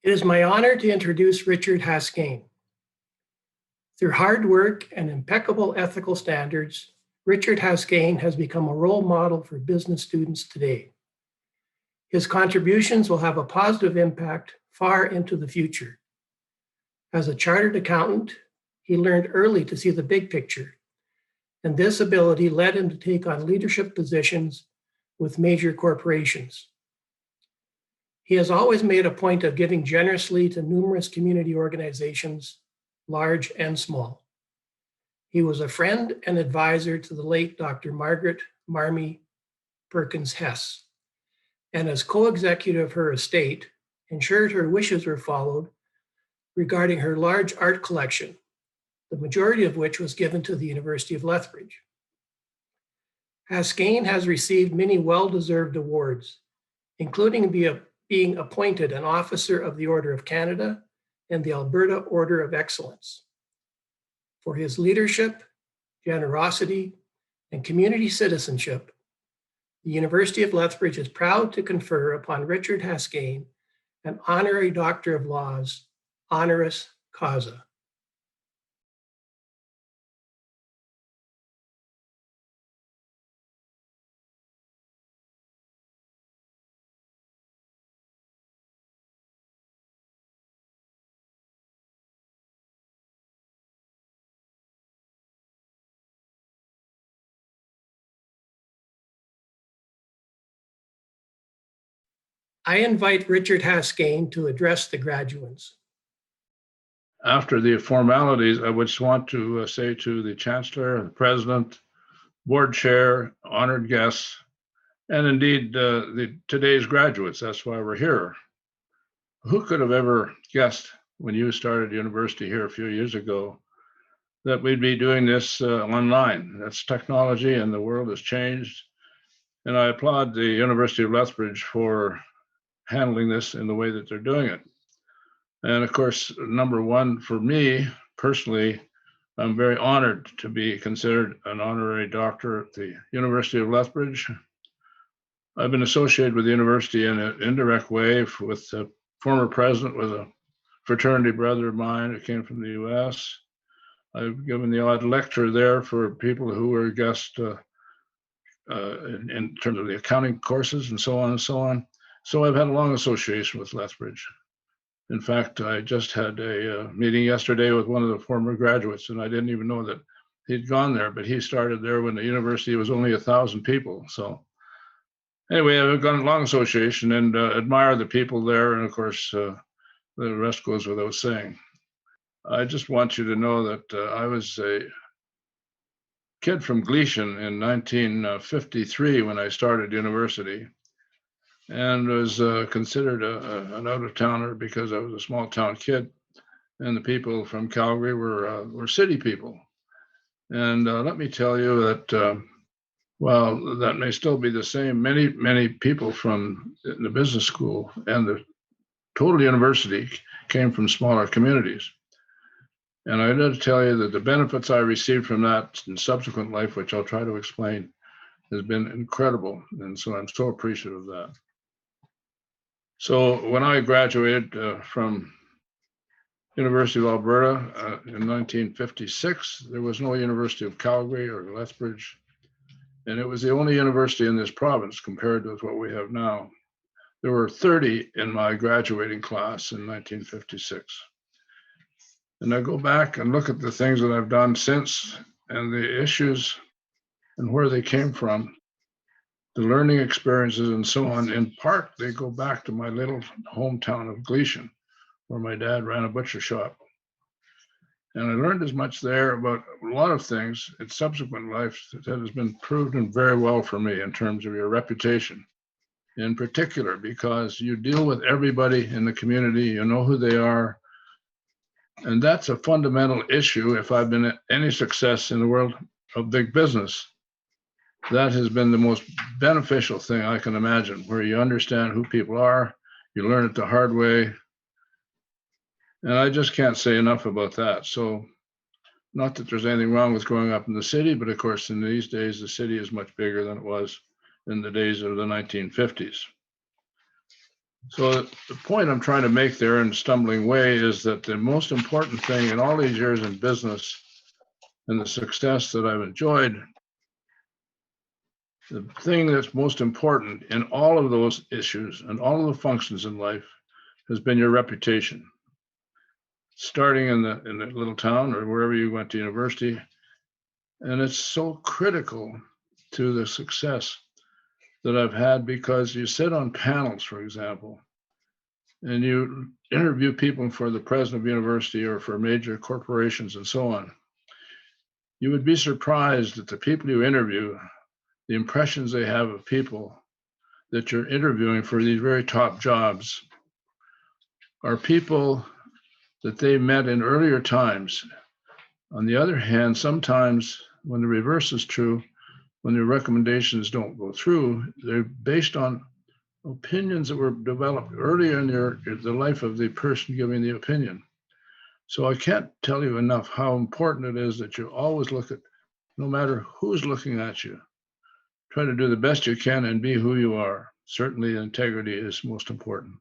It is my honor to introduce Richard Haskayne. Through hard work and impeccable ethical standards, Richard Haskayne has become a role model for business students today. His contributions will have a positive impact far into the future. As a chartered accountant, he learned early to see the big picture, and this ability led him to take on leadership positions with major corporations. He has always made a point of giving generously to numerous community organizations, large and small. He was a friend and advisor to the late Dr. Margaret Marmee Perkins Hess, and as co-executive of her estate, ensured her wishes were followed regarding her large art collection, the majority of which was given to the University of Lethbridge. Haskayne has received many well-deserved awards, including being appointed an Officer of the Order of Canada and the Alberta Order of Excellence. For his leadership, generosity, and community citizenship, the University of Lethbridge is proud to confer upon Richard Haskayne an Honorary Doctor of Laws, honoris causa. I invite Richard Haskayne to address the graduates. After the formalities, I would just want to say to the Chancellor, the President, Board Chair, honored guests, and indeed today's graduates, that's why we're here. Who could have ever guessed when you started university here a few years ago that we'd be doing this online? That's technology and the world has changed. And I applaud the University of Lethbridge for handling this in the way that they're doing it. And of course, number one, for me personally, I'm very honored to be considered an honorary doctor at the University of Lethbridge. I've been associated with the university in an indirect way with the former president, was a fraternity brother of mine who came from the US. I've given the odd lecture there for people who were guests in terms of the accounting courses and so on and so on. So I've had a long association with Lethbridge. In fact, I just had a meeting yesterday with one of the former graduates, and I didn't even know that he'd gone there, but he started there when the university was only 1,000 people. So anyway, I've got a long association and admire the people there. And of course, the rest goes without saying. I just want you to know that I was a kid from Gleason in 1953 when I started university, and was considered an out-of-towner because I was a small-town kid, and the people from Calgary were city people. And let me tell you that while that may still be the same, many people from the business school and the total university came from smaller communities. And I got to tell you that the benefits I received from that in subsequent life, which I'll try to explain, has been incredible. And so I'm so appreciative of that. So when I graduated from University of Alberta in 1956, there was no University of Calgary or Lethbridge, and it was the only university in this province compared with what we have now. There were 30 in my graduating class in 1956. And I go back and look at the things that I've done since and the issues and where they came from, the learning experiences and so on. In part, they go back to my little hometown of Gleason, where my dad ran a butcher shop. And I learned as much there about a lot of things in subsequent life that has been proven very well for me in terms of your reputation, in particular, because you deal with everybody in the community, you know who they are. And that's a fundamental issue. If I've been any success in the world of big business, that has been the most beneficial thing I can imagine, where you understand who people are, you learn it the hard way. And I just can't say enough about that. So not that there's anything wrong with growing up in the city, but of course, in these days, the city is much bigger than it was in the days of the 1950s. So the point I'm trying to make there in Stumbling Way is that the most important thing in all these years in business and the success that I've enjoyed, the thing that's most important in all of those issues and all of the functions in life has been your reputation. Starting in the little town or wherever you went to university. And it's so critical to the success that I've had because you sit on panels, for example, and you interview people for the president of university or for major corporations and so on. You would be surprised that the people you interview, the impressions they have of people that you're interviewing for these very top jobs are people that they met in earlier times. On the other hand, sometimes when the reverse is true, when the recommendations don't go through, they're based on opinions that were developed earlier in the life of the person giving the opinion. So I can't tell you enough how important it is that you always look at, no matter who's looking at you, try to do the best you can and be who you are. Certainly integrity is most important.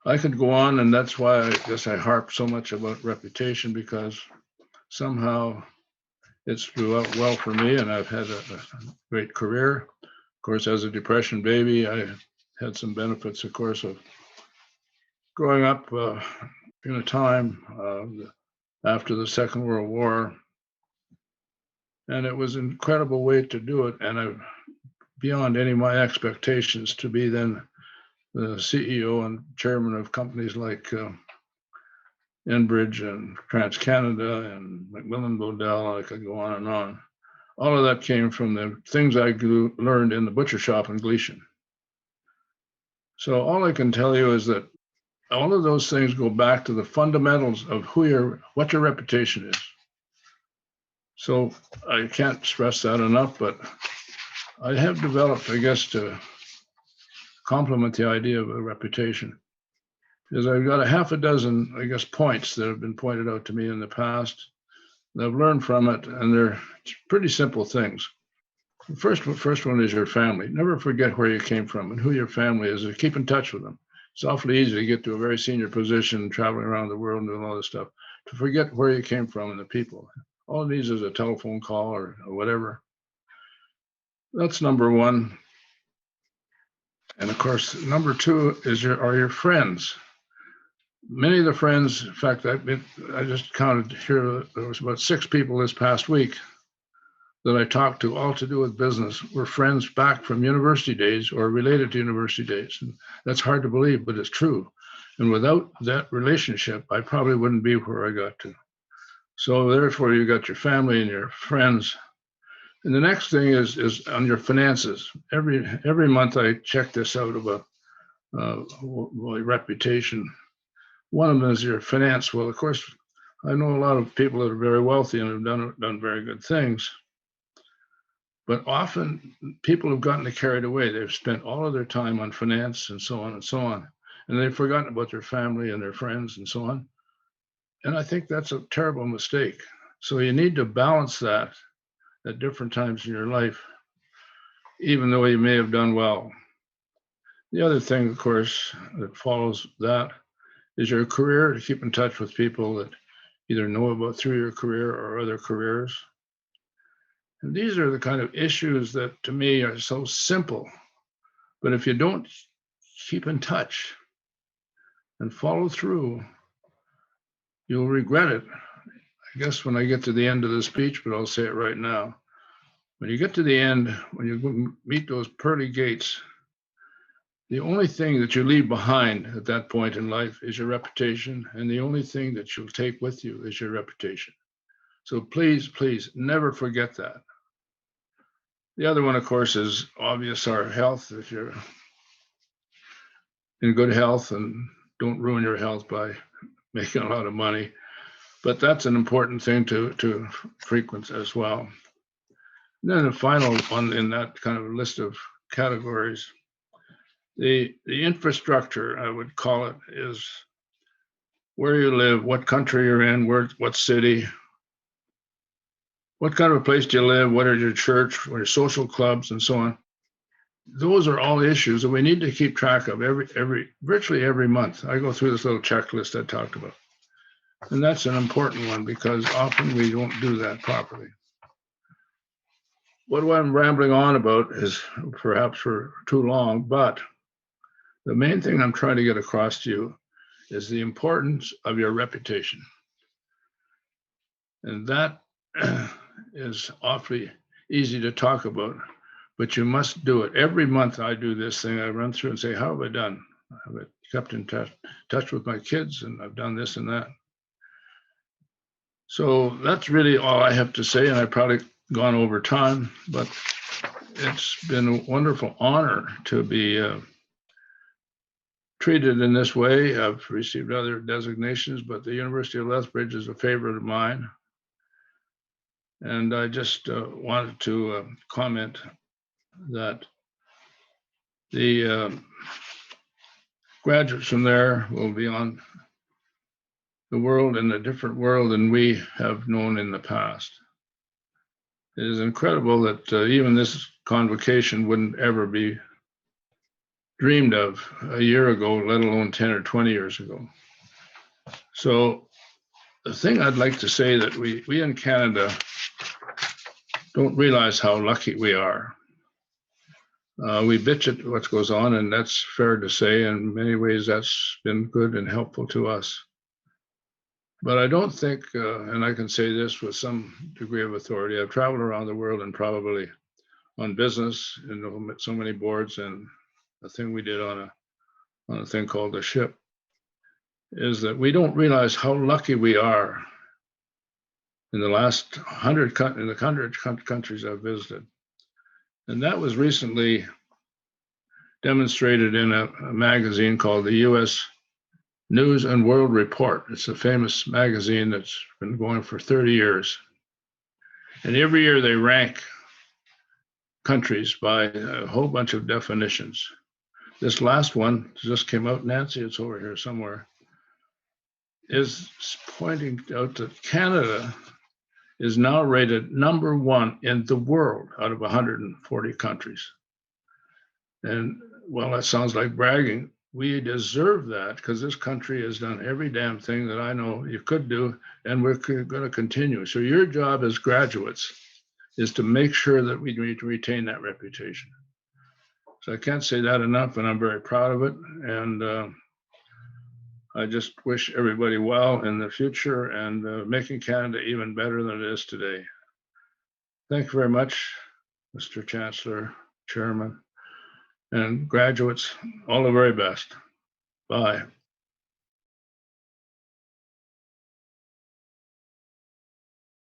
I could go on, and that's why I guess I harp so much about reputation, because somehow it's grew out well for me, and I've had a great career. Of course, as a Depression baby, I had some benefits, of course, of growing up in a time after the Second World War. And it was an incredible way to do it, and beyond any of my expectations, to be then the CEO and chairman of companies like Enbridge and TransCanada and Macmillan Bodell. I could go on and on. All of that came from the things I learned in the butcher shop in Gleason. So all I can tell you is that all of those things go back to the fundamentals of what your reputation is. So I can't stress that enough, but I have developed, I guess, to complement the idea of a reputation, is I've got a half a dozen, I guess, points that have been pointed out to me in the past. I've learned from it, and they're pretty simple things. The first one is your family. Never forget where you came from and who your family is, and keep in touch with them. It's awfully easy to get to a very senior position, traveling around the world and doing all this stuff, to forget where you came from and the people. All it needs is a telephone call or whatever. That's number one. And of course, number two is are your friends. Many of the friends, in fact, I just counted here, there was about 6 people this past week that I talked to, all to do with business, were friends back from university days or related to university days. And that's hard to believe, but it's true. And without that relationship, I probably wouldn't be where I got to. So therefore, you got your family and your friends. And the next thing is on your finances. Every month I check this out about my reputation. One of them is your finance. Well, of course, I know a lot of people that are very wealthy and have done very good things. But often people have gotten carried away. They've spent all of their time on finance and so on and so on. And they've forgotten about their family and their friends and so on. And I think that's a terrible mistake. So you need to balance that at different times in your life, even though you may have done well. The other thing, of course, that follows that is your career, to keep in touch with people that either know about through your career or other careers. And these are the kind of issues that to me are so simple. But if you don't keep in touch and follow through, you'll regret it. I guess when I get to the end of the speech, but I'll say it right now. When you get to the end, when you meet those pearly gates, the only thing that you leave behind at that point in life is your reputation. And the only thing that you'll take with you is your reputation. So please, please never forget that. The other one, of course, is obvious, our health. If you're in good health, and don't ruin your health by making a lot of money. But that's an important thing to frequent as well. And then the final one in that kind of list of categories, the infrastructure, I would call it, is where you live, what country you're in, what city, what kind of a place do you live, what are your church, what are your social clubs, and so on. those are all issues that we need to keep track of virtually every month. I go through this little checklist I talked about. And that's an important one because often we don't do that properly. What I'm rambling on about is perhaps for too long, but the main thing I'm trying to get across to you is the importance of your reputation. And that is awfully easy to talk about, but you must do it. Every month I do this thing. I run through and say, how have I done? Have I kept in touch with my kids? And I've done this and that. So that's really all I have to say. And I've probably gone over time, but it's been a wonderful honor to be treated in this way. I've received other designations, but the University of Lethbridge is a favorite of mine. And I just wanted to comment that the graduates from there will be on the world in a different world than we have known in the past. It is incredible that even this convocation wouldn't ever be dreamed of a year ago, let alone 10 or 20 years ago. So the thing I'd like to say that we in Canada don't realize how lucky we are. We bitch at what goes on, and that's fair to say. In many ways, that's been good and helpful to us. But I don't think, and I can say this with some degree of authority, I've traveled around the world and probably on business in so many boards, and the thing we did on a thing called the ship is that we don't realize how lucky we are in the last 100 countries I've visited. And that was recently demonstrated in a magazine called the U.S. News and World Report. It's a famous magazine that's been going for 30 years. And every year they rank countries by a whole bunch of definitions. This last one just came out, Nancy, it's over here somewhere, is pointing out that Canada is now rated #1 in the world out of 140 countries. And well, that sounds like bragging. We deserve that because this country has done every damn thing that I know you could do, and we're going to continue. So your job as graduates is to make sure that we retain that reputation. So I can't say that enough, and I'm very proud of it. And I just wish everybody well in the future and making Canada even better than it is today. Thank you very much, Mr. Chancellor, Chairman, and graduates, all the very best. Bye.